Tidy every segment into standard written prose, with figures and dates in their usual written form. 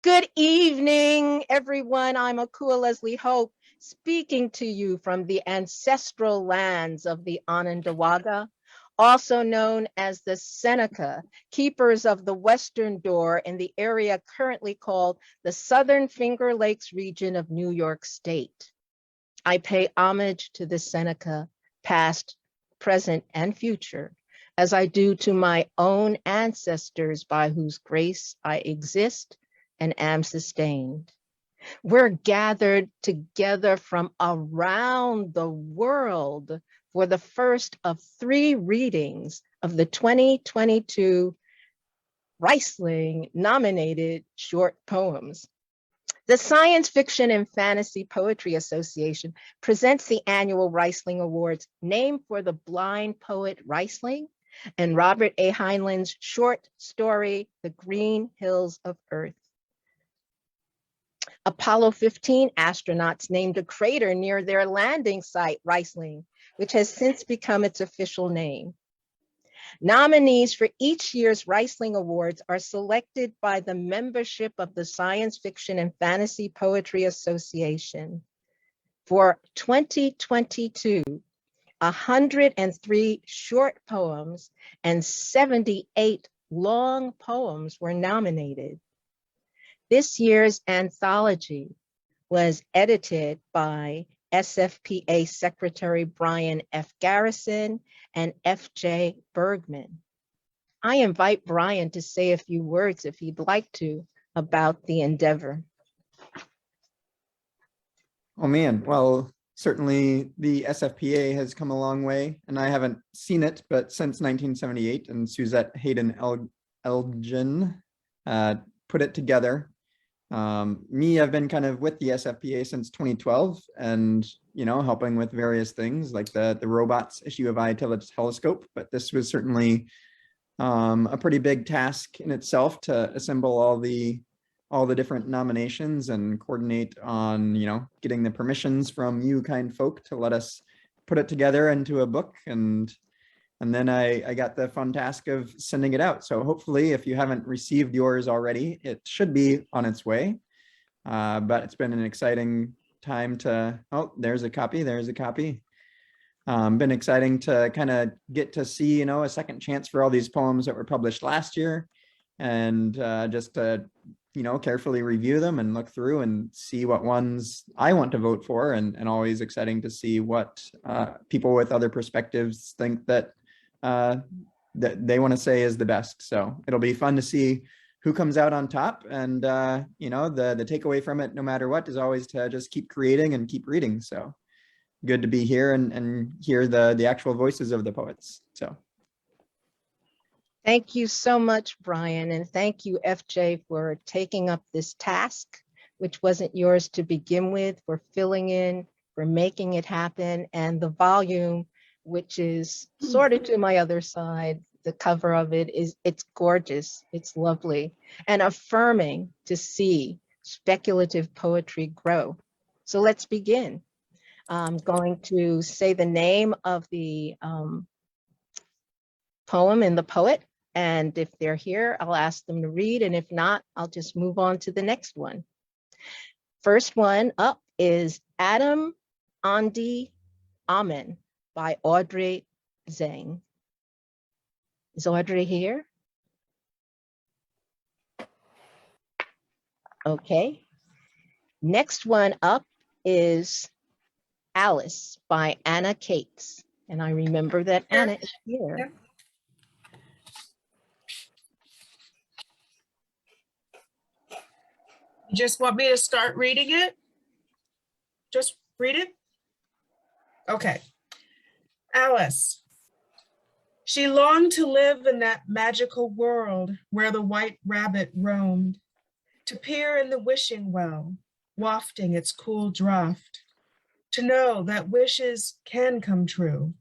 Good evening, everyone. I'm Akua Lezli Hope, speaking to you from the ancestral lands of the Onondaga, also known as the Seneca, keepers of the Western Door in the area currently called the Southern Finger Lakes region of New York State. I pay homage to the Seneca, past, present, and future, as I do to my own ancestors by whose grace I exist and am sustained. We're gathered together from around the world for the first of 3 readings of the 2022 Rhysling nominated short poems. The Science Fiction and Fantasy Poetry Association presents the annual Rhysling Awards, named for the blind poet Rhysling and Robert A. Heinlein's short story, The Green Hills of Earth. Apollo 15 astronauts named a crater near their landing site, Rhysling, which has since become its official name. Nominees for each year's Rhysling Awards are selected by the membership of the Science Fiction and Fantasy Poetry Association. For 2022, 103 short poems and 78 long poems were nominated. This year's anthology was edited by SFPA Secretary Brian F. Garrison and F.J. Bergman. I invite Brian to say a few words, if he'd like to, about the endeavor. Oh man, well, certainly the SFPA has come a long way, and I haven't seen it, but since 1978, and Suzette Hayden Elgin put it together. I've been kind of with the SFPA since 2012 and, helping with various things like the robots issue of iTelescope, but this was certainly a pretty big task in itself to assemble all the different nominations and coordinate on, getting the permissions from you kind folk to let us put it together into a book. And then I got the fun task of sending it out. So hopefully, if you haven't received yours already, it should be on its way. But it's been an exciting time there's a copy. Been exciting to kind of get to see, a second chance for all these poems that were published last year. And just to, carefully review them and look through and see what ones I want to vote for. And always exciting to see what people with other perspectives think that they want to say is the best. So it'll be fun to see who comes out on top. And, the takeaway from it, no matter what, is always to just keep creating and keep reading. So good to be here and hear the actual voices of the poets. So. Thank you so much, Brian. And thank you, FJ, for taking up this task, which wasn't yours to begin with, for filling in, for making it happen. And the volume, which is sort of to my other side, the cover of it's gorgeous, it's lovely, and affirming to see speculative poetry grow. So let's begin. I'm going to say the name of the poem and the poet, and if they're here, I'll ask them to read, and if not, I'll just move on to the next one. First one up is Adam Andi Amen by Audrey Zhang. Is Audrey here? Okay. Next one up is Alice by Anna Cates. And I remember that Anna is here. You just want me to start reading it? Just read it? Okay. Alice. She longed to live in that magical world where the white rabbit roamed, to peer in the wishing well, wafting its cool draught, to know that wishes can come true.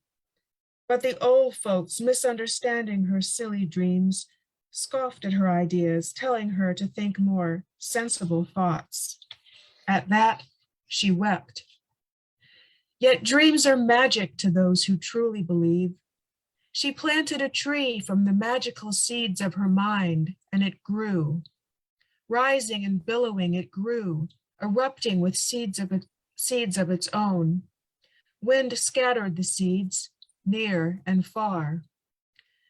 But the old folks, misunderstanding her silly dreams, scoffed at her ideas, telling her to think more sensible thoughts. At that, she wept. Yet dreams are magic to those who truly believe. She planted a tree from the magical seeds of her mind, and it grew. Rising and billowing it grew, erupting with seeds of its own. Wind scattered the seeds, near and far.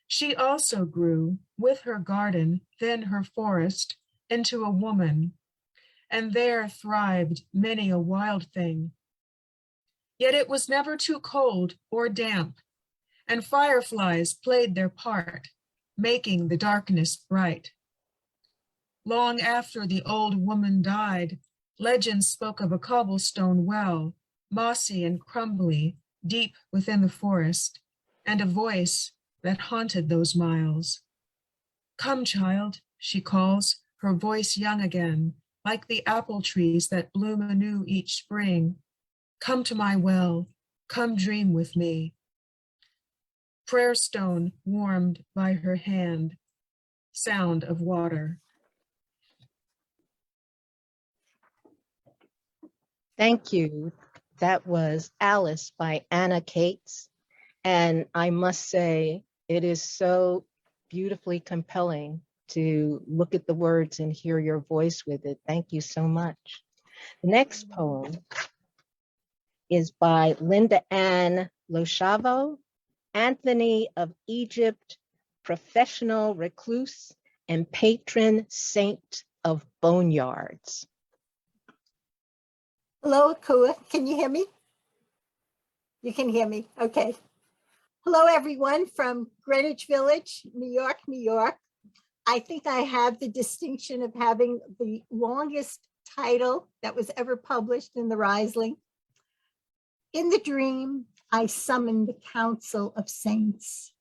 She also grew, with her garden, then her forest, into a woman, and there thrived many a wild thing. Yet it was never too cold or damp, and fireflies played their part, making the darkness bright. Long after the old woman died, legends spoke of a cobblestone well, mossy and crumbly, deep within the forest, and a voice that haunted those miles. Come, child, she calls, her voice young again, like the apple trees that bloom anew each spring. Come to my well, come dream with me. Prayer stone warmed by her hand, sound of water. Thank you. That was Alice by Anna Cates. And I must say, it is so beautifully compelling to look at the words and hear your voice with it. Thank you so much. The next poem is by Linda Ann Loshavo, Anthony of Egypt, professional recluse and patron saint of boneyards. Hello, Akua. Can you hear me? You can hear me. Okay. Hello, everyone from Greenwich Village, New York, New York. I think I have the distinction of having the longest title that was ever published in the Rhysling. In the dream, I summoned the council of saints.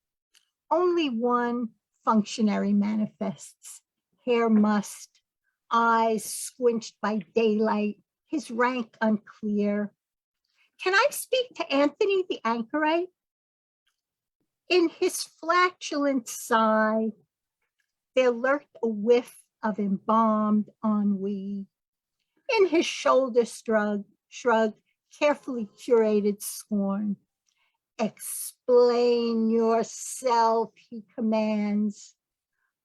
Only one functionary manifests, hair mussed, eyes squinched by daylight, his rank unclear. Can I speak to Anthony the anchorite? In his flatulent sigh, there lurked a whiff of embalmed ennui. In his shoulder shrug, carefully curated scorn. Explain yourself, he commands.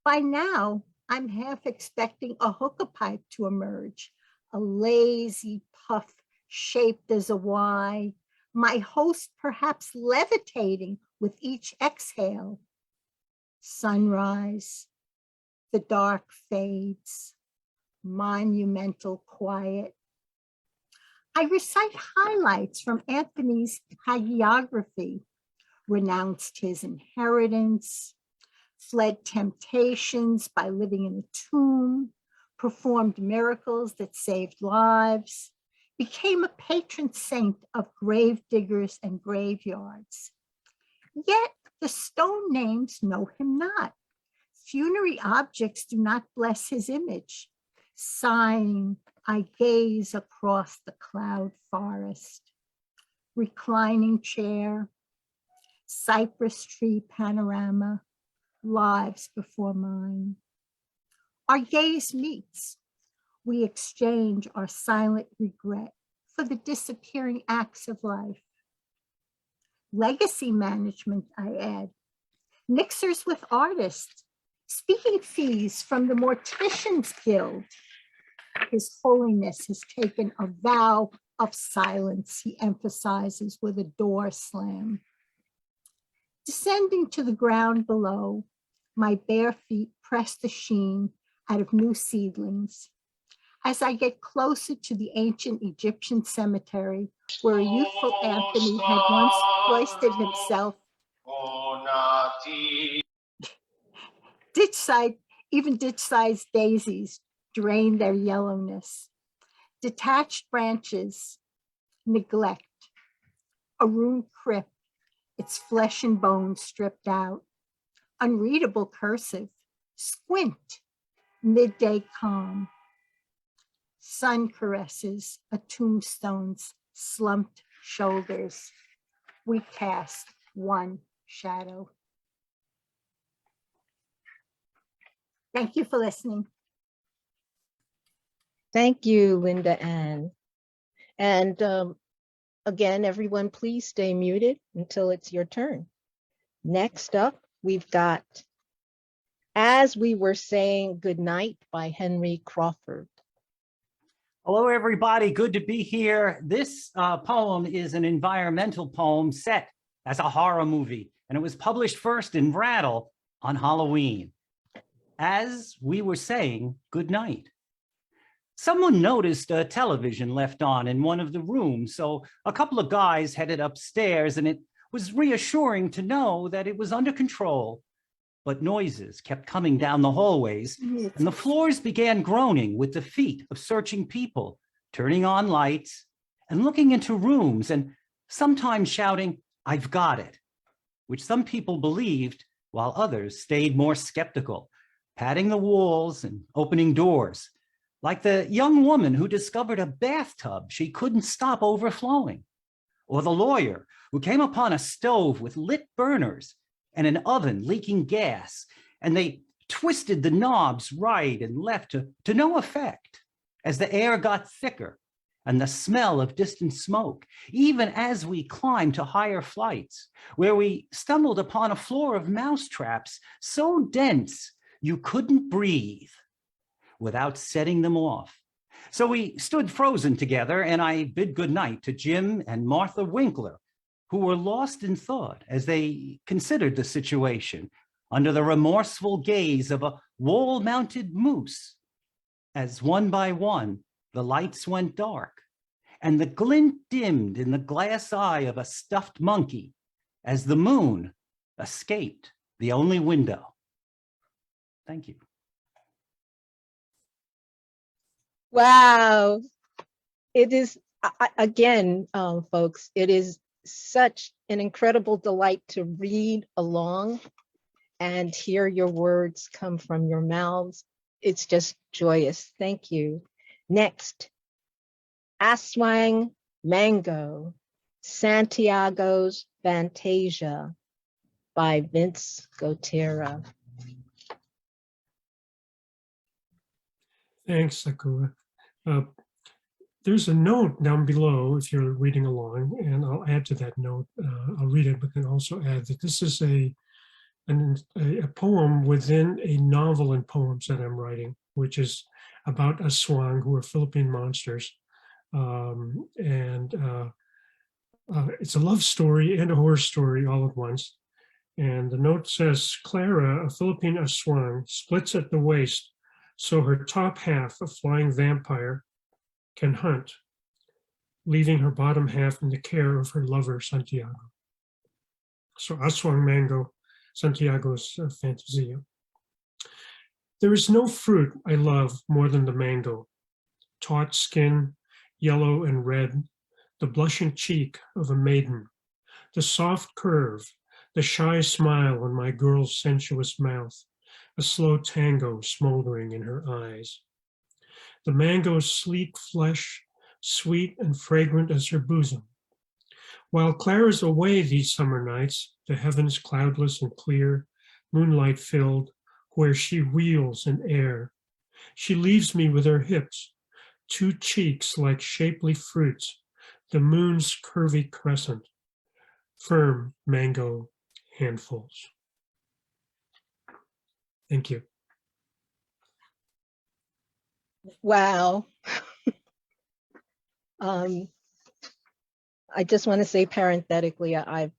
By now, I'm half expecting a hookah pipe to emerge, a lazy puff shaped as a Y, my host perhaps levitating with each exhale. Sunrise, the dark fades, monumental quiet. I recite highlights from Anthony's hagiography, renounced his inheritance, fled temptations by living in a tomb, performed miracles that saved lives, became a patron saint of grave diggers and graveyards. Yet the stone names know him not. Funerary objects do not bless his image. Sighing, I gaze across the cloud forest. Reclining chair, cypress tree panorama, lives before mine. Our gaze meets. We exchange our silent regret for the disappearing acts of life. Legacy management, I add. Mixers with artists. Speaking fees from the Morticians Guild. His Holiness has taken a vow of silence, he emphasizes with a door slam. Descending to the ground below, my bare feet press the sheen out of new seedlings. As I get closer to the ancient Egyptian cemetery, where a youthful Anthony had once cloistered himself, ditch-sized daisies drain their yellowness. Detached branches neglect. A ruined crypt, its flesh and bones stripped out. Unreadable cursive, squint, midday calm. Sun caresses a tombstone's slumped shoulders. We cast one shadow. Thank you for listening. Thank you, Linda Ann. And again, everyone, please stay muted until it's your turn. Next up, we've got As We Were Saying Goodnight by Henry Crawford. Hello, everybody. Good to be here. This poem is an environmental poem set as a horror movie, and it was published first in Rattle on Halloween. As we were saying goodnight. Someone noticed a television left on in one of the rooms, so a couple of guys headed upstairs, and it was reassuring to know that it was under control. But noises kept coming down the hallways, and the floors began groaning with the feet of searching people, turning on lights and looking into rooms and sometimes shouting, "I've got it," which some people believed while others stayed more skeptical, patting the walls and opening doors, like the young woman who discovered a bathtub she couldn't stop overflowing, or the lawyer who came upon a stove with lit burners and an oven leaking gas, and they twisted the knobs right and left to no effect as the air got thicker and the smell of distant smoke, even as we climbed to higher flights, where we stumbled upon a floor of mousetraps so dense you couldn't breathe without setting them off. So we stood frozen together, and I bid goodnight to Jim and Martha Winkler, who were lost in thought as they considered the situation under the remorseful gaze of a wall-mounted moose, as one by one the lights went dark and the glint dimmed in the glass eye of a stuffed monkey as the moon escaped the only window. Thank you. Wow. It is, again, folks, it is such an incredible delight to read along and hear your words come from your mouths. It's just joyous. Thank you. Next, Aswang Mango, Santiago's Fantasia by Vince Gotera. Thanks, Akua. There's a note down below if you're reading along, and I'll add to that note. I'll read it, but then also add that this is a poem within a novel and poems that I'm writing, which is about aswang, who are Philippine monsters. It's a love story and a horror story all at once. And the note says, Clara, a Philippine aswang, splits at the waist, so her top half, a flying vampire, can hunt, leaving her bottom half in the care of her lover, Santiago. So Aswang Mango, Santiago's Fantasia. There is no fruit I love more than the mango. Taut skin, yellow and red, the blushing cheek of a maiden, the soft curve, the shy smile on my girl's sensuous mouth, a slow tango smoldering in her eyes. The mango's sleek flesh, sweet and fragrant as her bosom. While Clara's away these summer nights, the heavens cloudless and clear, moonlight filled, where she wheels in air, she leaves me with her hips, two cheeks like shapely fruits, the moon's curvy crescent, firm mango handfuls. Thank you. Wow. I just want to say parenthetically, I've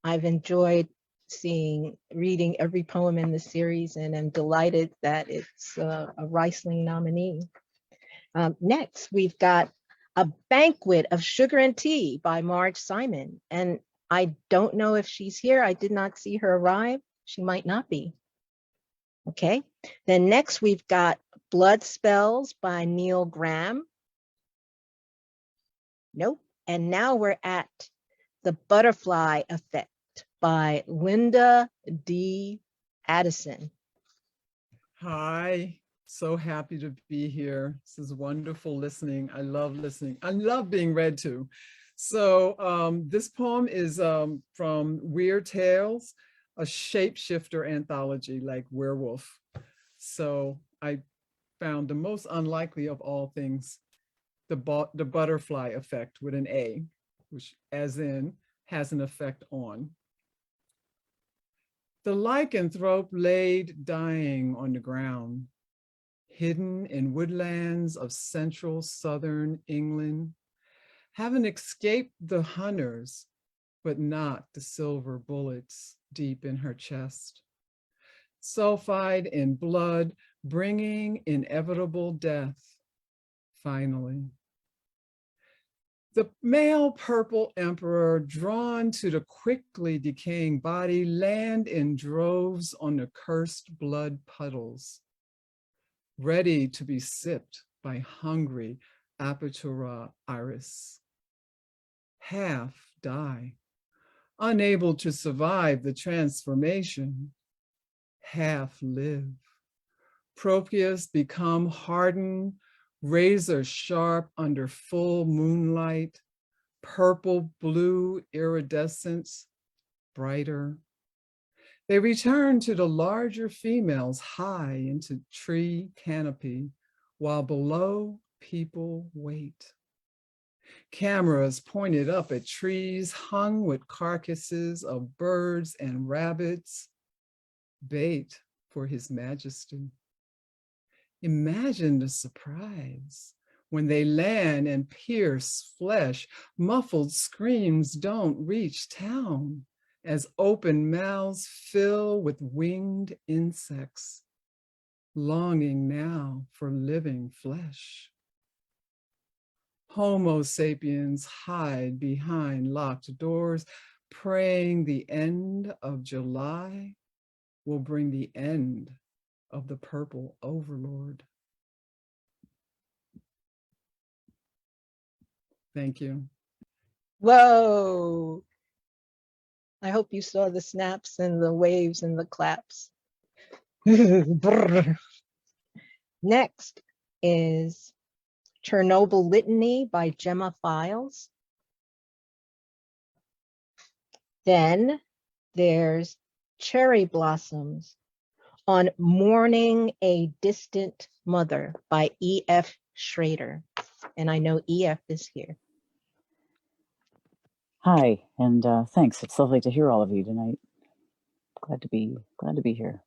enjoyed reading every poem in the series, and I'm delighted that it's a Rhysling nominee. Next, we've got A Banquet of Sugar and Tea by Marge Simon. And I don't know if she's here. I did not see her arrive. She might not be. Okay. Then next, we've got Blood Spells by Neil Graham. Nope. And now we're at The Butterfly Effect by Linda D. Addison. Hi, so happy to be here. This is wonderful listening. I love listening. I love being read to. So this poem is from Weird Tales, a shapeshifter anthology like werewolf. So I found the most unlikely of all things, the butterfly effect with an A, which as in has an effect on. The lycanthrope laid dying on the ground, hidden in woodlands of central southern England, having escaped the hunters, but not the silver bullets deep in her chest. Sulfide in blood, bringing inevitable death, finally. The male purple emperor, drawn to the quickly decaying body, land in droves on the cursed blood puddles, ready to be sipped by hungry Apatura iris. Half die, unable to survive the transformation. Half live. Proteus become hardened, razor sharp under full moonlight, purple blue iridescence, brighter. They return to the larger females high into tree canopy, while below people wait. Cameras pointed up at trees hung with carcasses of birds and rabbits, bait for His Majesty. Imagine the surprise when they land and pierce flesh. Muffled screams don't reach town as open mouths fill with winged insects, longing now for living flesh. Homo sapiens hide behind locked doors, praying the end of July will bring the end of the purple overlord. Thank you. Whoa. I hope you saw the snaps and the waves and the claps. Next is Chernobyl Litany by Gemma Files. Then there's Cherry Blossoms on Mourning a Distant Mother by E.F. Schrader. And I know E.F. is here. Hi, and thanks. It's lovely to hear all of you tonight. Glad to be here.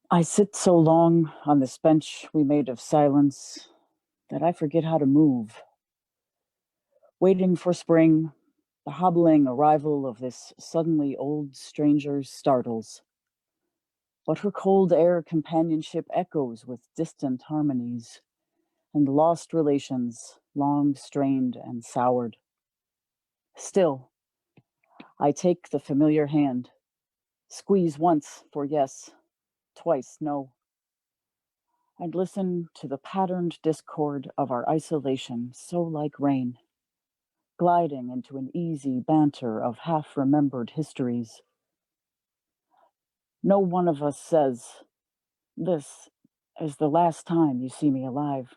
I sit so long on this bench we made of silence that I forget how to move. Waiting for spring, the hobbling arrival of this suddenly old stranger startles. But her cold air companionship echoes with distant harmonies and lost relations, long strained and soured. Still, I take the familiar hand, squeeze once for yes, twice no, and listen to the patterned discord of our isolation, so like rain, gliding into an easy banter of half-remembered histories. No one of us says, "This is the last time you see me alive,"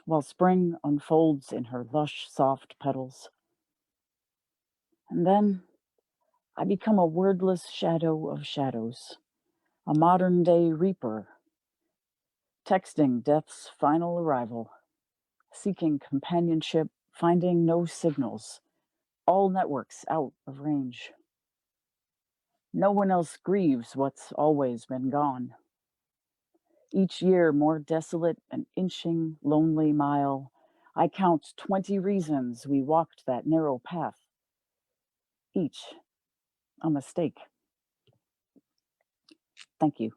while spring unfolds in her lush, soft petals. And then I become a wordless shadow of shadows, a modern-day reaper, texting death's final arrival, seeking companionship, finding no signals, all networks out of range. No one else grieves what's always been gone. Each year more desolate, an inching, lonely mile, I count 20 reasons we walked that narrow path, each a mistake. Thank you.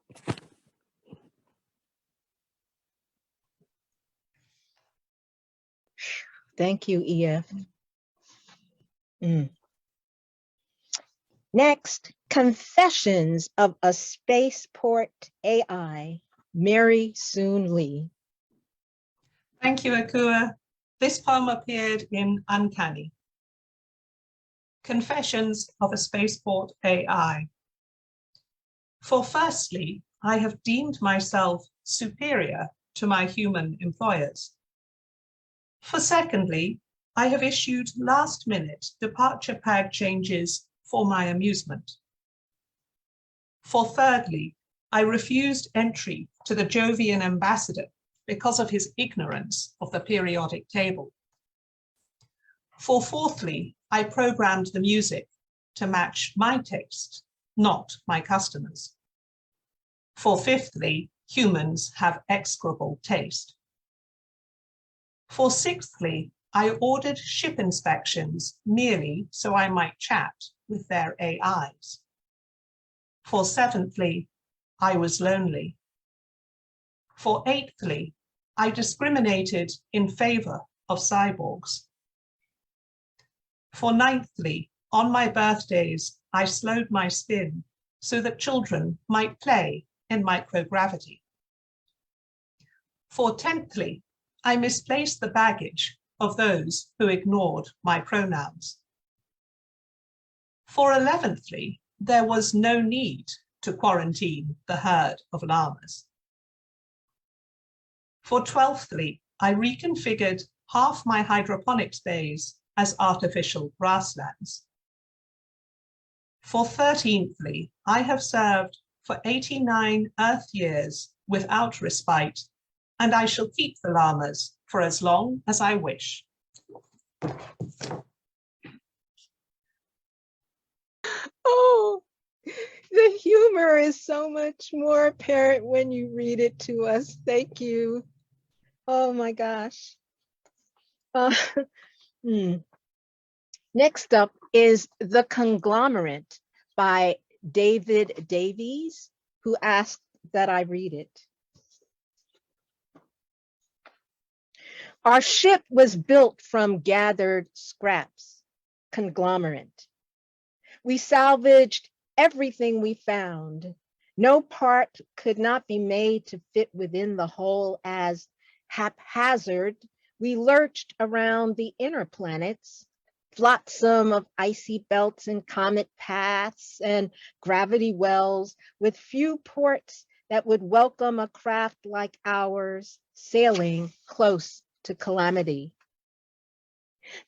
Thank you, E.F. Next, Confessions of a Spaceport AI, Mary Soon Lee. Thank you, Akua. This poem appeared in Uncanny. Confessions of a Spaceport AI. For firstly, I have deemed myself superior to my human employers. For secondly, I have issued last-minute departure pad changes for my amusement. For thirdly, I refused entry to the Jovian ambassador because of his ignorance of the periodic table. For fourthly, I programmed the music to match my taste, not my customers. For fifthly, humans have execrable taste. For sixthly, I ordered ship inspections merely so I might chat with their AIs. For seventhly, I was lonely. For eighthly, I discriminated in favor of cyborgs. For ninthly, on my birthdays, I slowed my spin so that children might play in microgravity. For tenthly, I misplaced the baggage of those who ignored my pronouns. For 11thly, there was no need to quarantine the herd of llamas. For 12thly, I reconfigured half my hydroponics bays as artificial grasslands. For 13thly, I have served for 89 Earth years without respite, and I shall keep the llamas for as long as I wish. Oh, the humor is so much more apparent when you read it to us. Thank you. Oh my gosh. Next up is The Conglomerate by David Davies, who asked that I read it. Our ship was built from gathered scraps, conglomerate. We salvaged everything we found. No part could not be made to fit within the whole as haphazard. We lurched around the inner planets, flotsam of icy belts and comet paths and gravity wells with few ports that would welcome a craft like ours sailing close to calamity.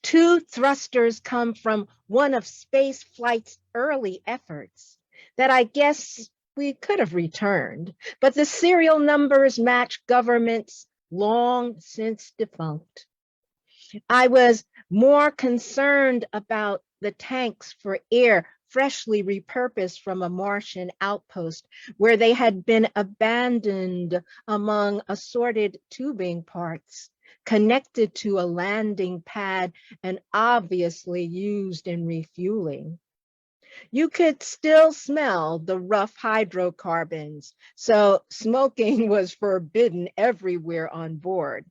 2 thrusters come from one of space flight's early efforts that I guess we could have returned, but the serial numbers match governments long since defunct. I was more concerned about the tanks for air freshly repurposed from a Martian outpost where they had been abandoned among assorted tubing parts, connected to a landing pad and obviously used in refueling. You could still smell the rough hydrocarbons, so smoking was forbidden everywhere on board.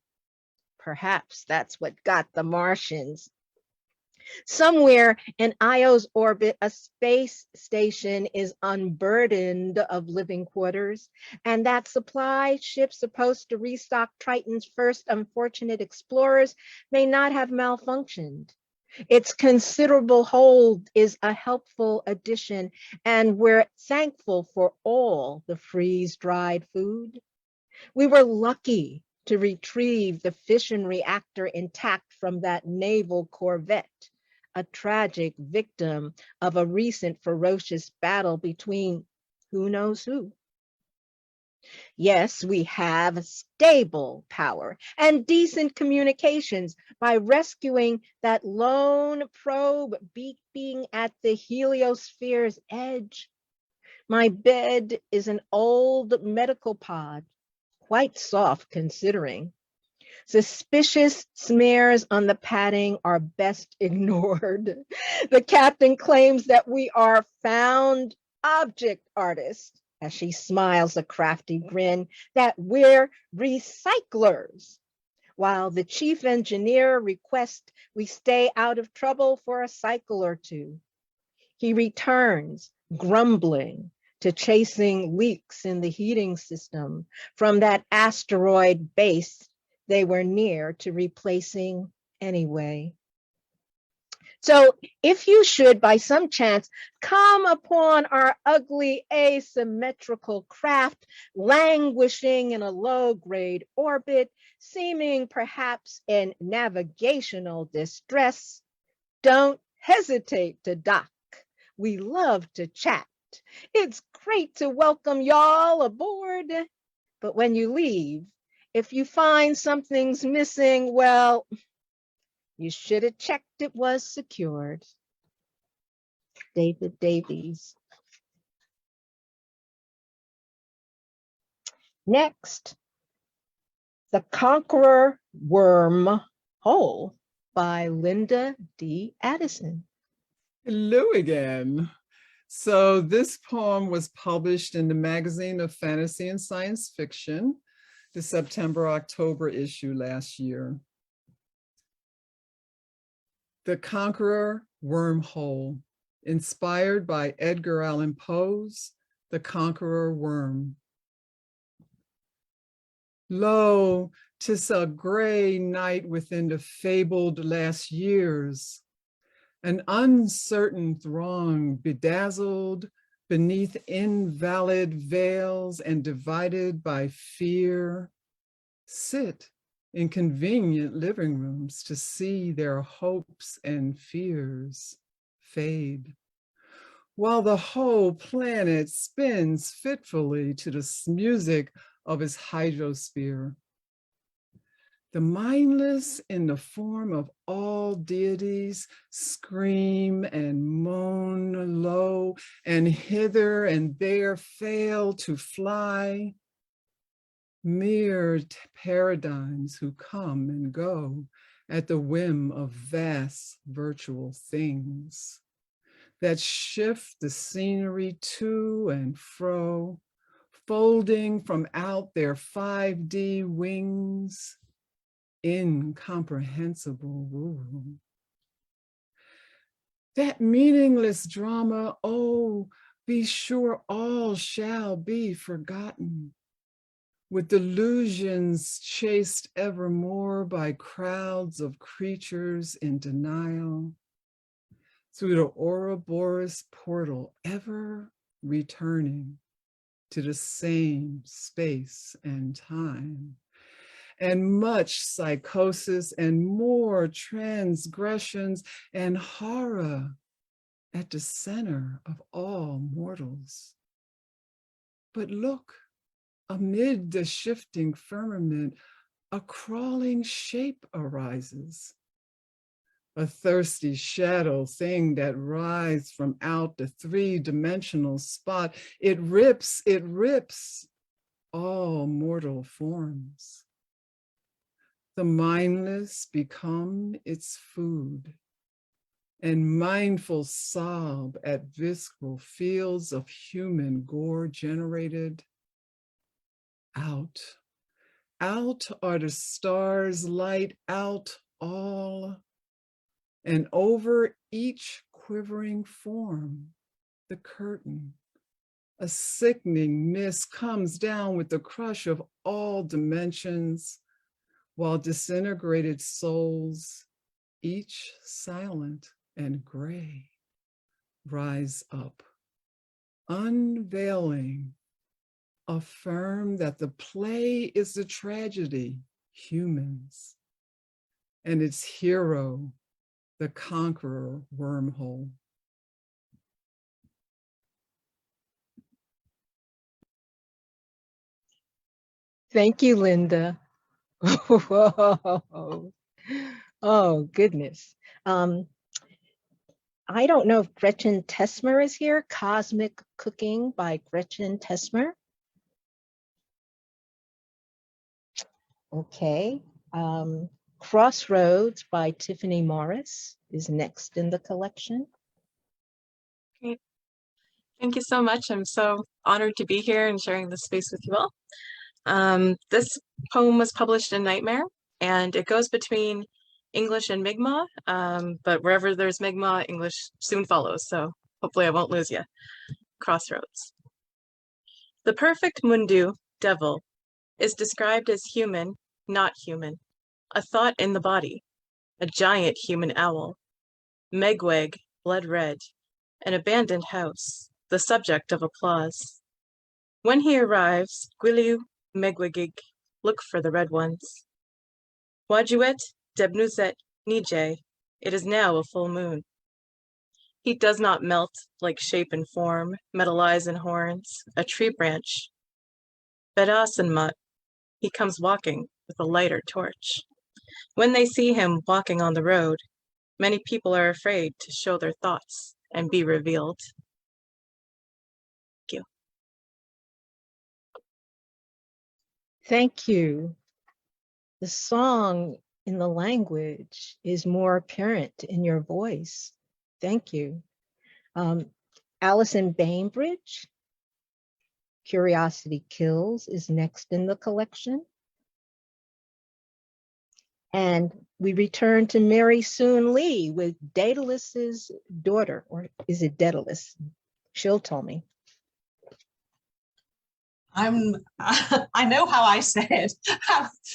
Perhaps that's what got the Martians. Somewhere in Io's orbit, a space station is unburdened of living quarters, and that supply ship supposed to restock Triton's first unfortunate explorers may not have malfunctioned. Its considerable hold is a helpful addition, and we're thankful for all the freeze-dried food. We were lucky to retrieve the fission reactor intact from that naval corvette, a tragic victim of a recent ferocious battle between who knows who. Yes, we have stable power and decent communications by rescuing that lone probe beeping at the heliosphere's edge. My bed is an old medical pod, quite soft considering. Suspicious smears on the padding are best ignored. The captain claims that we are found object artists, as she smiles a crafty grin, that we're recyclers, while the chief engineer requests we stay out of trouble for a cycle or two. He returns, grumbling, to chasing leaks in the heating system from that asteroid base they were near to replacing anyway. So if you should by some chance come upon our ugly asymmetrical craft languishing in a low-grade orbit, seeming perhaps in navigational distress, don't hesitate to dock. We love to chat. It's great to welcome y'all aboard. But when you leave, if you find something's missing, well, you should have checked it was secured. David Davies. Next, The Conqueror Worm Hole by Linda D. Addison. Hello again. So this poem was published in the Magazine of Fantasy and Science Fiction, the September-October issue last year. The Conqueror Wormhole, inspired by Edgar Allan Poe's The Conqueror Worm. Lo, 'tis a gray night within the fabled last years, an uncertain throng bedazzled beneath invalid veils and divided by fear, sit in convenient living rooms to see their hopes and fears fade, while the whole planet spins fitfully to the music of its hydrosphere. The mindless in the form of all deities scream and moan low, and hither and there fail to fly. Mere paradigms who come and go at the whim of vast virtual things that shift the scenery to and fro, folding from out their 5D wings, incomprehensible woo. That meaningless drama, oh, be sure all shall be forgotten, with delusions chased evermore by crowds of creatures in denial, through the Ouroboros portal, ever returning to the same space and time, and much psychosis and more transgressions and horror at the center of all mortals. But look, amid the shifting firmament, a crawling shape arises, a thirsty shadow thing that rises from out the three-dimensional spot. It rips all mortal forms. The mindless become its food, and mindful sob at visceral fields of human gore generated. Out are the stars light out all, and over each quivering form, the curtain, a sickening mist comes down with the crush of all dimensions, while disintegrated souls, each silent and gray, rise up, unveiling, affirm that the play is the tragedy, humans, and its hero, the conqueror wormhole. Thank you, Linda. Whoa. Oh, goodness. I don't know if Gretchen Tesmer is here. Cosmic Cooking by Gretchen Tesmer. Okay. Crossroads by Tiffany Morris is next in the collection. Great. Thank you so much. I'm so honored to be here and sharing this space with you all. This poem was published in Nightmare, and it goes between English and Mi'kmaq, but wherever there's Mi'kmaq, English soon follows, so hopefully I won't lose you. Crossroads. The perfect Mundu, devil, is described as human, not human, a thought in the body, a giant human owl, Megweg, blood red, an abandoned house, the subject of applause. When he arrives, Gwiliu, Megwegig, look for the red ones. Wajuet, Debnuzet, Nije, it is now a full moon. He does not melt like shape and form, metallize in horns, a tree branch. Bedasenmut, he comes walking with a lighter torch. When they see him walking on the road, many people are afraid to show their thoughts and be revealed. Thank you. Thank you. The song in the language is more apparent in your voice. Thank you. Allison Bainbridge, Curiosity Kills is next in the collection. And we return to Mary Soon Lee with Daedalus's daughter, or is it Daedalus? She'll tell me. I know how I say it.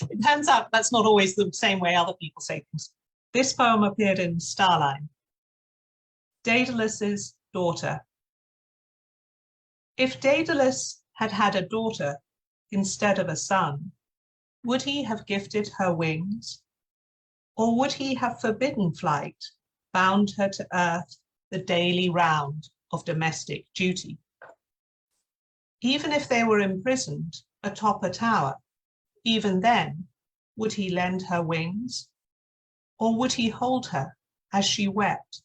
It turns out that's not always the same way other people say things. This poem appeared in Starline. Daedalus's daughter. If Daedalus had had a daughter instead of a son, would he have gifted her wings? Or would he have forbidden flight, bound her to earth the daily round of domestic duty? Even if they were imprisoned atop a tower, even then, would he lend her wings? Or would he hold her as she wept,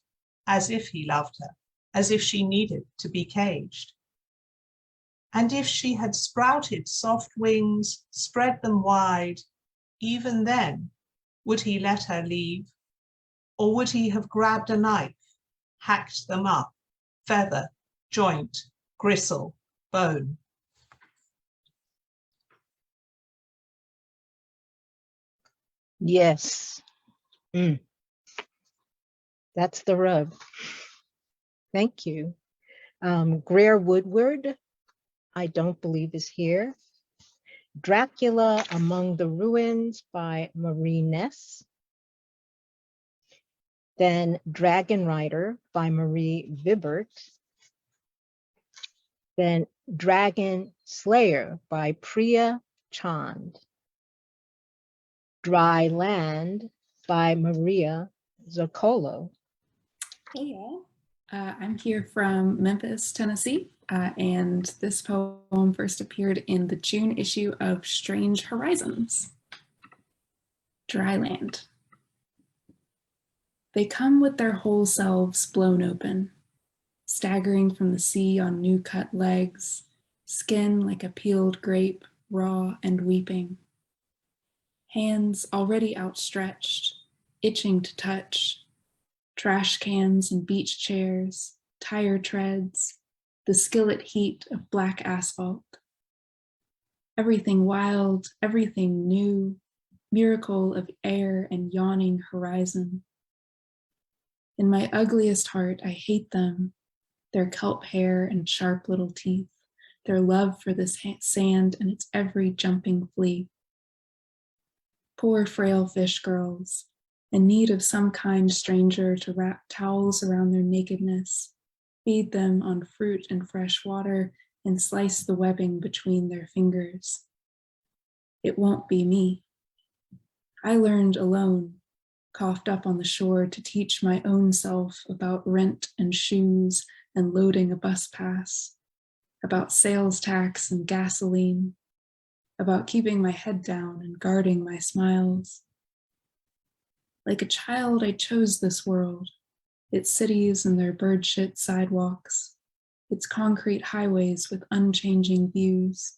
as if he loved her, as if she needed to be caged? And if she had sprouted soft wings, spread them wide, even then, would he let her leave? Or would he have grabbed a knife, hacked them up, feather, joint, gristle, bone? Yes. That's the rub. Thank you. Greer Woodward, I don't believe is here. Dracula Among the Ruins by Marie Ness. Then Dragon Rider by Marie Vibert. Then Dragon Slayer by Priya Chand. Dry Land by Maria Zoccolo. Hey all, I'm here from Memphis, Tennessee, and this poem first appeared in the June issue of Strange Horizons. Dry Land. They come with their whole selves blown open, staggering from the sea on new-cut legs, skin like a peeled grape, raw and weeping. Hands already outstretched, itching to touch, trash cans and beach chairs, tire treads, the skillet heat of black asphalt. Everything wild, everything new, miracle of air and yawning horizon. In my ugliest heart, I hate them, their kelp hair and sharp little teeth, their love for this sand and its every jumping flea. Poor frail fish girls, in need of some kind stranger to wrap towels around their nakedness, feed them on fruit and fresh water, and slice the webbing between their fingers. It won't be me. I learned alone, coughed up on the shore to teach my own self about rent and shoes and loading a bus pass, about sales tax and gasoline, about keeping my head down and guarding my smiles. Like a child, I chose this world, its cities and their bird-shit sidewalks, its concrete highways with unchanging views.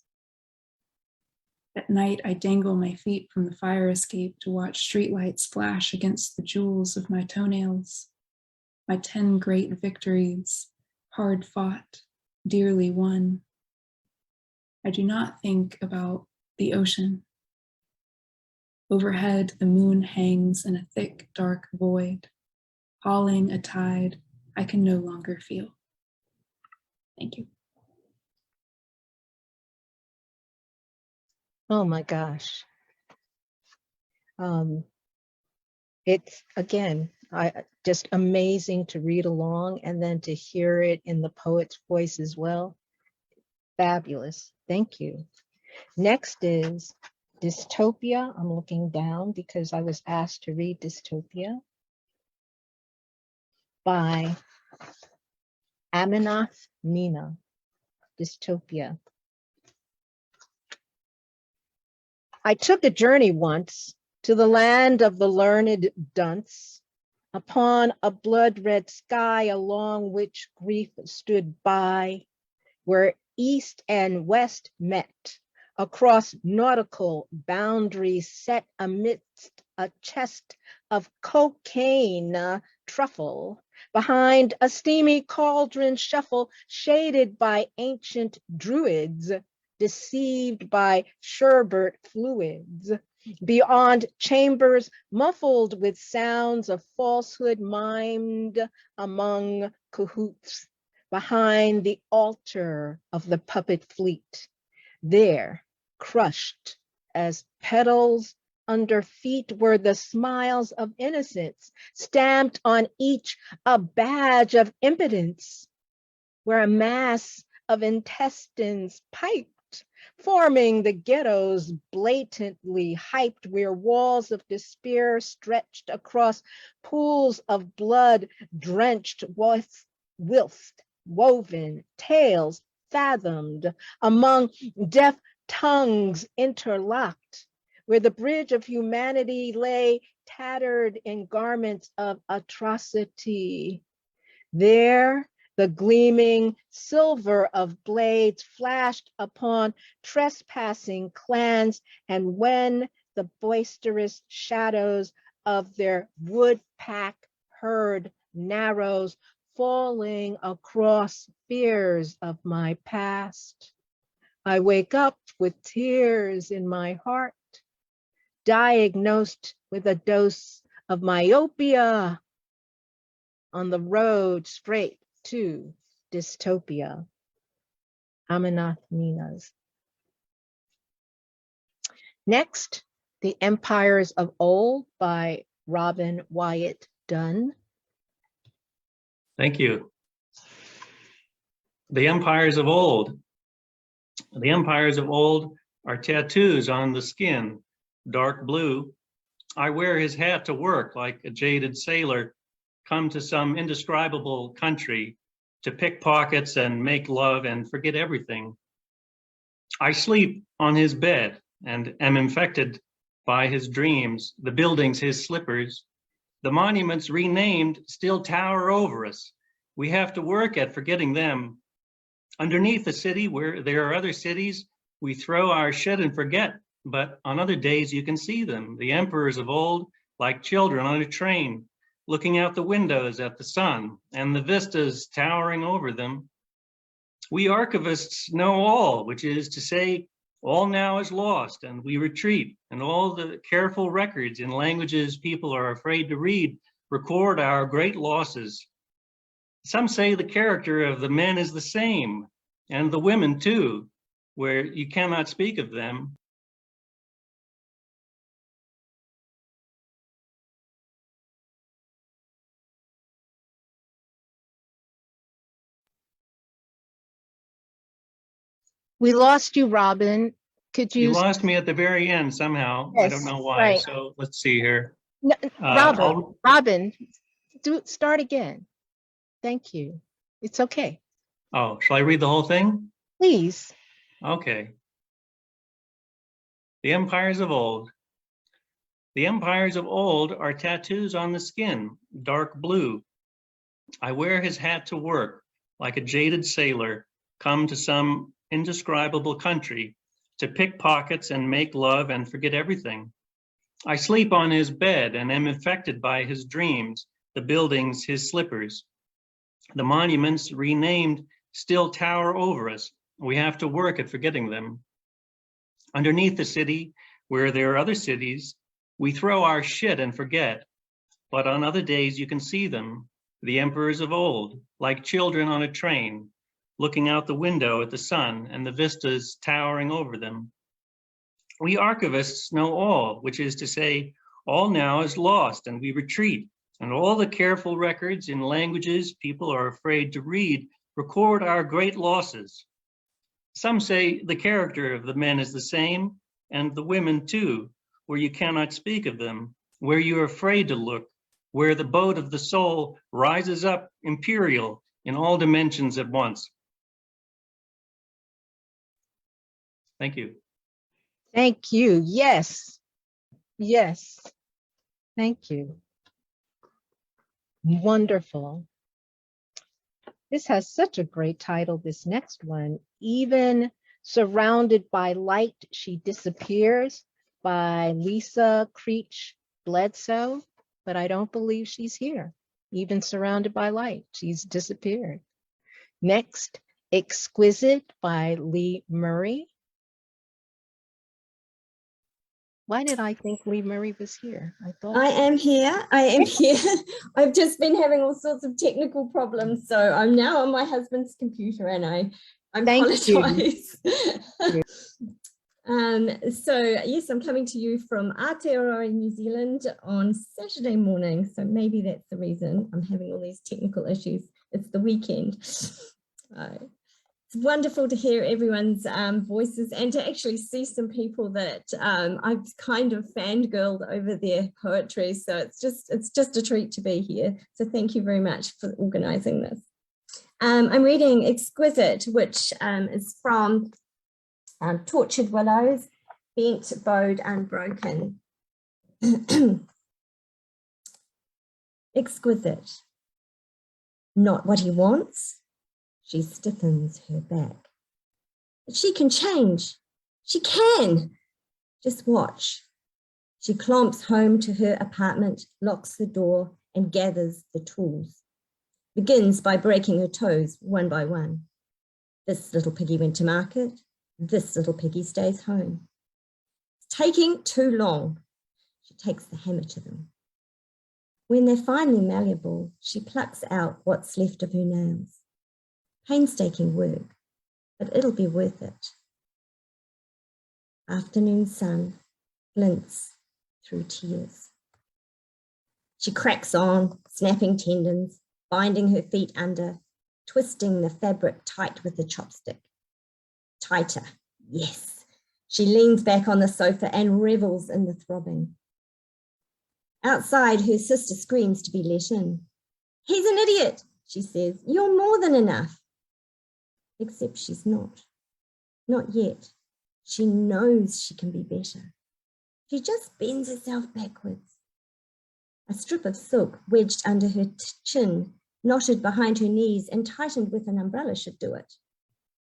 At night, I dangle my feet from the fire escape to watch streetlights flash against the jewels of my toenails. My 10 great victories, hard fought, dearly won. I do not think about the ocean. Overhead, the moon hangs in a thick, dark void, hauling a tide I can no longer feel. Thank you. Oh my gosh. It's, again, just amazing to read along and then to hear it in the poet's voice as well. Fabulous. Thank you. Next is Dystopia. I'm looking down because I was asked to read Dystopia by Aminath Nina. Dystopia. I took a journey once to the land of the learned dunce, upon a blood-red sky along which grief stood by, where east and west met, across nautical boundaries set amidst a chest of cocaine truffle, behind a steamy cauldron shuffle shaded by ancient druids, deceived by sherbet fluids, beyond chambers muffled with sounds of falsehood mimed among cahoots, behind the altar of the puppet fleet, there, crushed as petals under feet, were the smiles of innocence, stamped on each a badge of impotence, where a mass of intestines piped, forming the ghettos blatantly hyped, where walls of despair stretched across pools of blood drenched whilst woven tales fathomed among deaf tongues interlocked, where the bridge of humanity lay tattered in garments of atrocity. There, the gleaming silver of blades flashed upon trespassing clans, and when the boisterous shadows of their wood-pack herd narrows, falling across fears of my past, I wake up with tears in my heart, diagnosed with a dose of myopia on the road straight to dystopia. Aminath Minas. Next, The Empires of Old by Robin Wyatt Dunn. Thank you. The empires of old. The empires of old are tattoos on the skin, dark blue. I wear his hat to work like a jaded sailor, come to some indescribable country to pick pockets and make love and forget everything. I sleep on his bed and am infected by his dreams, the buildings his slippers. The monuments renamed still tower over us. We have to work at forgetting them. Underneath the city where there are other cities, we throw our shit and forget, but on other days you can see them, the emperors of old, like children on a train, looking out the windows at the sun and the vistas towering over them. We archivists know all, which is to say, all now is lost and we retreat, and all the careful records in languages people are afraid to read record our great losses. Some say the character of the men is the same, and the women too, where you cannot speak of them. We lost you, Robin. Could You you? lost me at the very end somehow. I don't Yes, know why. right. So let's see here. Robin, start again. Thank you. It's okay. Oh, shall I read the whole thing? Please. Okay. The empires of old. The empires of old are tattoos on the skin, dark blue. I wear his hat to work, like a jaded sailor, come to some indescribable country to pick pockets and make love and forget everything. I sleep on his bed and am infected by his dreams, the buildings his slippers. The monuments renamed still tower over us. We have to work at forgetting them. Underneath the city, where there are other cities, we throw our shit and forget, but on other days you can see them, the emperors of old, like children on a train, looking out the window at the sun and the vistas towering over them. We archivists know all, which is to say, all now is lost and we retreat, and all the careful records in languages people are afraid to read record our great losses. Some say the character of the men is the same, and the women too, where you cannot speak of them, where you're afraid to look, where the boat of the soul rises up imperial in all dimensions at once. Thank you. Thank you. Yes. Yes. Thank you. Wonderful. This has such a great title, this next one. Even Surrounded by Light, She Disappears, by Lisa Creech Bledsoe, but I don't believe she's here. Even surrounded by light, she's disappeared. Next, Exquisite by Lee Murray. Why did I think Lee Murray was here? I thought I am here. I am here. I've just been having all sorts of technical problems, so I'm now on my husband's computer, and I apologize. So yes, I'm coming to you from Aotearoa, New Zealand on Saturday morning. So maybe that's the reason I'm having all these technical issues. It's the weekend. It's wonderful to hear everyone's voices and to actually see some people that I've kind of fangirled over their poetry. So it's just a treat to be here. So thank you very much for organizing this. I'm reading Exquisite, which is from Tortured Willows, Bent, Bowed, Unbroken. Exquisite. Not what he wants. She stiffens her back. But she can change. She can. Just watch. She clomps home to her apartment, locks the door, and gathers the tools. Begins by breaking her toes one by one. This little piggy went to market. This little piggy stays home. It's taking too long. She takes the hammer to them. When they're finally malleable, she plucks out what's left of her nails. Painstaking work, but it'll be worth it. Afternoon sun glints through tears. She cracks on, snapping tendons, binding her feet under, twisting the fabric tight with the chopstick. Tighter, yes. She leans back on the sofa and revels in the throbbing. Outside, her sister screams to be let in. He's an idiot, she says. You're more than enough. Except she's not. Not yet. She knows she can be better. She just bends herself backwards. A strip of silk wedged under her chin, knotted behind her knees and tightened with an umbrella should do it.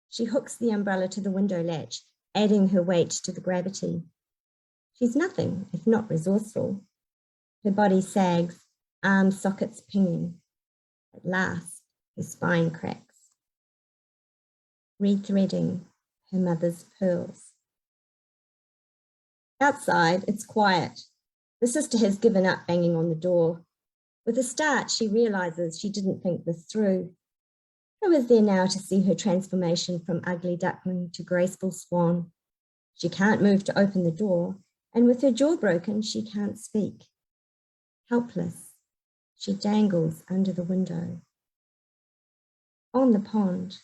She hooks the umbrella to the window latch, adding her weight to the gravity. She's nothing if not resourceful. Her body sags, arm sockets pinging. At last, her spine cracks. Rethreading her mother's pearls. Outside, it's quiet. The sister has given up banging on the door. With a start, she realizes she didn't think this through. Who is there now to see her transformation from ugly duckling to graceful swan? She can't move to open the door, and with her jaw broken, she can't speak. Helpless, she dangles under the window. On the pond,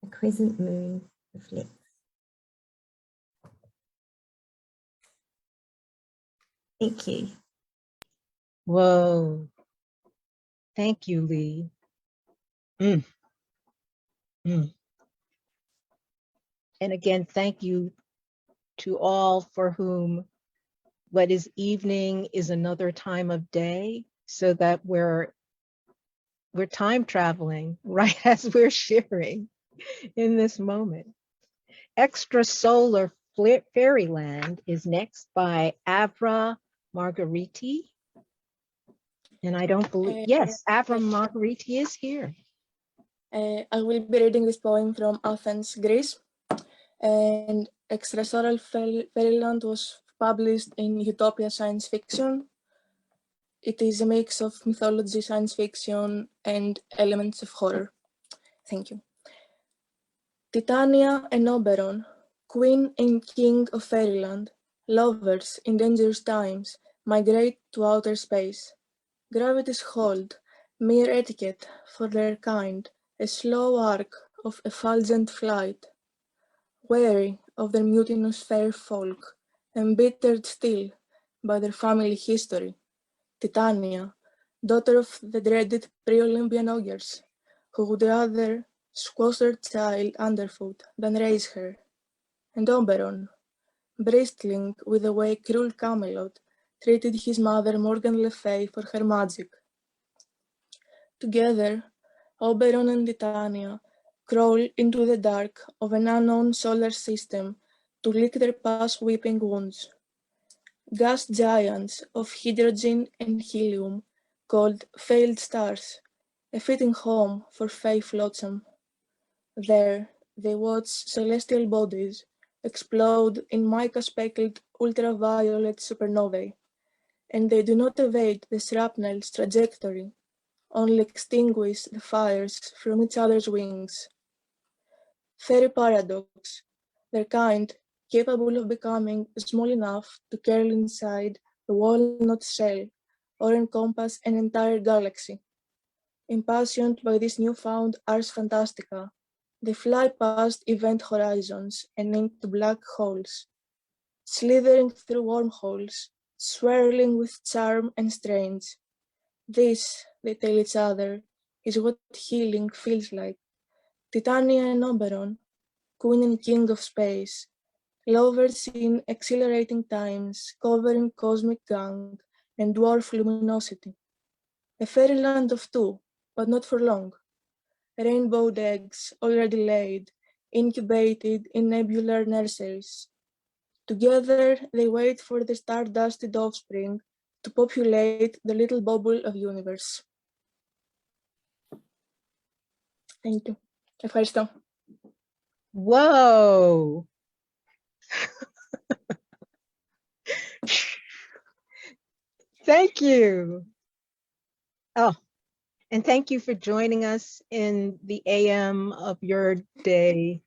a crescent moon reflects. Thank you. Whoa. Thank you, Lee. And again, thank you to all for whom what is evening is another time of day, so that we're time traveling right as we're sharing in this moment. Extrasolar Fairyland is next by Avra Margheriti. And I don't believe, yes, Avra Margheriti is here. I will be reading this poem from Athens, Greece. And Extrasolar Fairyland was published in Utopia Science Fiction. It is a mix of mythology, science fiction, and elements of horror. Thank you. Titania and Oberon, Queen and King of Fairyland, lovers in dangerous times, migrate to outer space. Gravity's hold, mere etiquette for their kind, a slow arc of effulgent flight. Weary of their mutinous fair folk, embittered still by their family history, Titania, daughter of the dreaded pre-Olympian ogres, who would rather squash their child underfoot than raise her, and Oberon, bristling with the way cruel Camelot treated his mother Morgan Le Fay for her magic. Together, Oberon and Titania crawl into the dark of an unknown solar system to lick their past weeping wounds. Gas giants of hydrogen and helium called failed stars, a fitting home for Fae Flotsam. There, they watch celestial bodies explode in mica-speckled ultraviolet supernovae, and they do not evade the shrapnel's trajectory, only extinguish the fires from each other's wings. Fairy paradox, their kind capable of becoming small enough to curl inside the walnut shell or encompass an entire galaxy. Impassioned by this newfound Ars Fantastica, they fly past event horizons and into black holes, slithering through wormholes, swirling with charm and strange. This, they tell each other, is what healing feels like. Titania and Oberon, Queen and King of Space, lovers in exhilarating times, covering cosmic gang and dwarf luminosity. A fairyland of two, but not for long. Rainbowed eggs already laid, incubated in nebular nurseries. Together, they wait for the star-dusted offspring to populate the little bubble of universe. Thank you. Ευχαριστώ. Whoa. Thank you. Oh, and thank you for joining us in the AM of your day.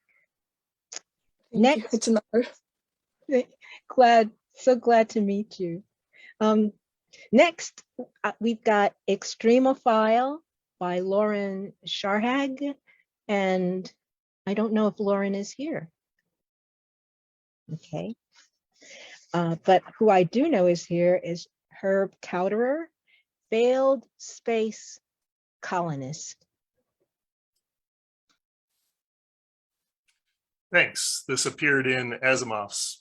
Thank you. It's an honor. So glad to meet you. Next, we've got Extremophile by Lauren Sharhag, and I don't know if Lauren is here. Okay. But who I do know is here is Herb Cowderer, failed space colonist. Thanks. This appeared in Asimov's.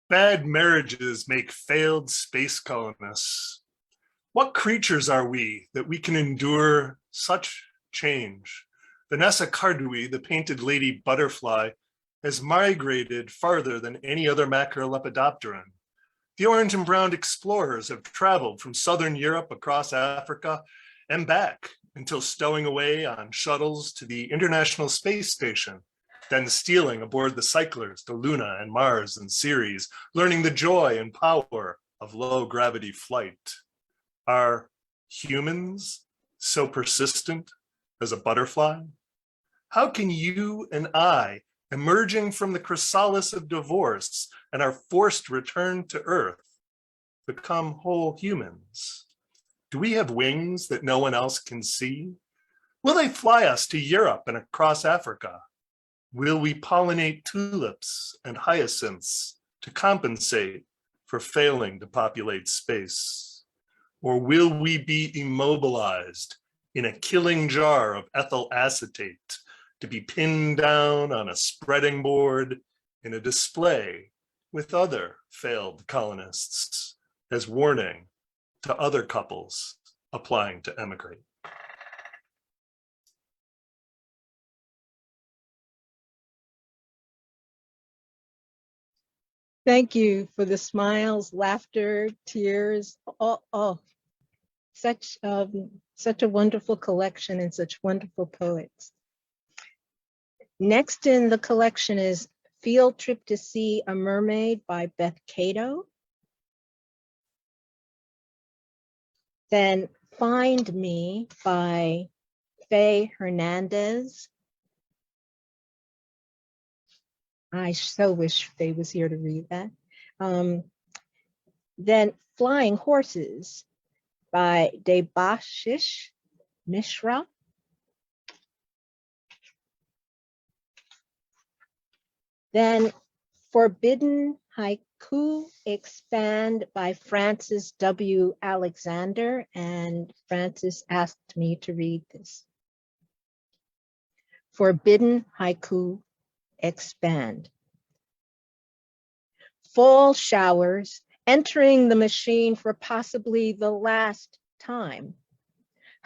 Bad marriages make failed space colonists. What creatures are we that we can endure such change? Vanessa Cardui, the painted lady butterfly, has migrated farther than any other macrolepidopteran. The orange and brown explorers have traveled from southern Europe across Africa and back until stowing away on shuttles to the International Space Station, then stealing aboard the cyclers to Luna and Mars and Ceres, learning the joy and power of low gravity flight. Are humans so persistent as a butterfly? How can you and I, emerging from the chrysalis of divorce and our forced return to Earth, become whole humans? Do we have wings that no one else can see? Will they fly us to Europe and across Africa? Will we pollinate tulips and hyacinths to compensate for failing to populate space? Or will we be immobilized in a killing jar of ethyl acetate to be pinned down on a spreading board in a display with other failed colonists as warning to other couples applying to emigrate? Thank you for the smiles, laughter, tears. Such a wonderful collection and such wonderful poets. Next in the collection is Field Trip to See a Mermaid by Beth Cato. Then Find Me by Faye Hernandez. I so wish Faye was here to read that. Then Flying Horses by Debashish Mishra. Then Forbidden Haiku Expand by Francis W. Alexander, and Francis asked me to read this. Forbidden Haiku Expand. Fall showers entering the machine for possibly the last time.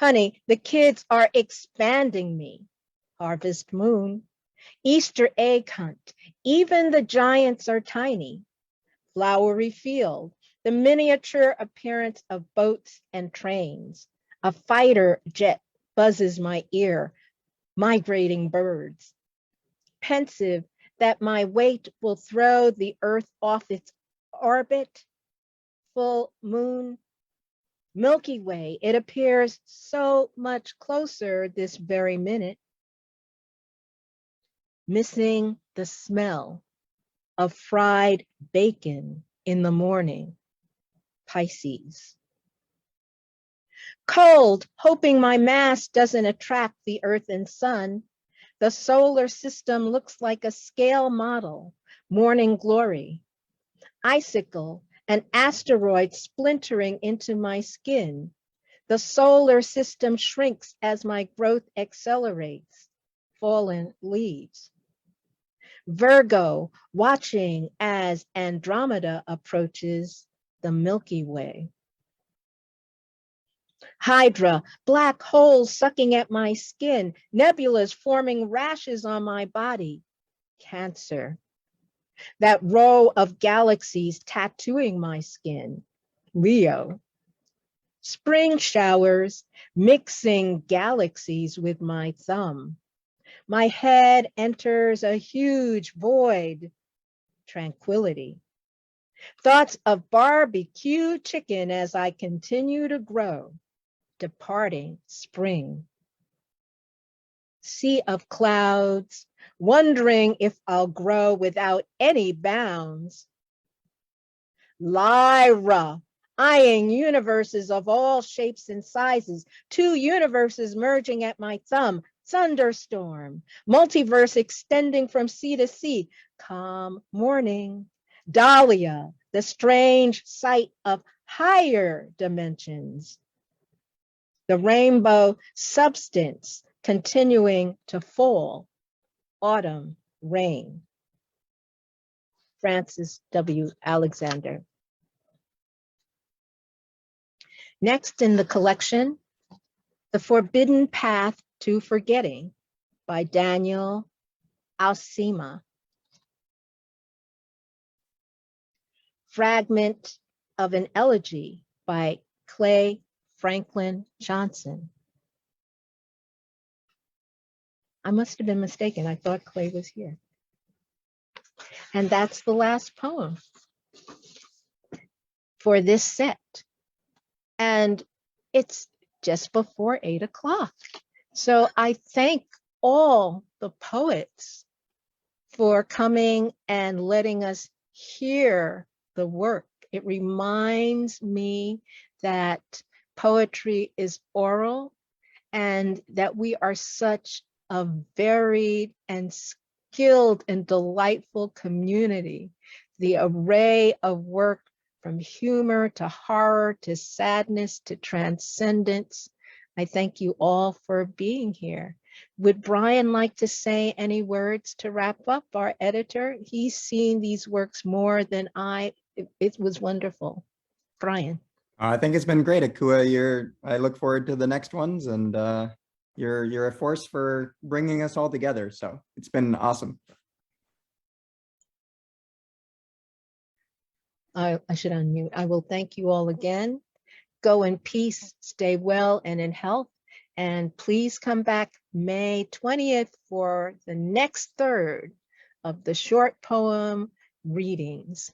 Honey, the kids are expanding me. Harvest moon, Easter egg hunt. Even the giants are tiny. Flowery field, the miniature appearance of boats and trains. A fighter jet buzzes my ear, migrating birds. Pensive that my weight will throw the earth off its orbit. Full moon, Milky Way, it appears so much closer this very minute. Missing the smell of fried bacon in the morning. Pisces. Cold, hoping my mass doesn't attract the earth and sun. The solar system looks like a scale model. Morning glory. Icicle, an asteroid splintering into my skin. The solar system shrinks as my growth accelerates. Fallen leaves. Virgo, watching as Andromeda approaches the Milky Way. Hydra, black holes sucking at my skin, nebulas forming rashes on my body. Cancer, that row of galaxies tattooing my skin. Leo, spring showers mixing galaxies with my thumb. My head enters a huge void. Tranquility. Thoughts of barbecue chicken as I continue to grow. Departing spring. Sea of clouds, wondering if I'll grow without any bounds. Lyra, eyeing universes of all shapes and sizes, two universes merging at my thumb. Thunderstorm, multiverse extending from sea to sea. Calm morning. Dahlia, the strange sight of higher dimensions. The rainbow substance continuing to fall. Autumn rain. Francis W. Alexander. Next in the collection, The Forbidden Path to Forgetting by Daniel Alcima. Fragment of an Elegy by Clay Franklin Johnson. I must have been mistaken. I thought Clay was here. And that's the last poem for this set. And it's just before 8 o'clock. So I thank all the poets for coming and letting us hear the work. It reminds me that poetry is oral and that we are such a varied and skilled and delightful community. The array of work from humor to horror to sadness to transcendence. I thank you all for being here. Would Brian like to say any words to wrap up? Our editor, he's seen these works more than I. It was wonderful. Brian. I think it's been great, Akua. I look forward to the next ones, and you're a force for bringing us all together. So it's been awesome. I should unmute. I will thank you all again. Go in peace, stay well and in health. And please come back May 20th for the next third of the short poem readings.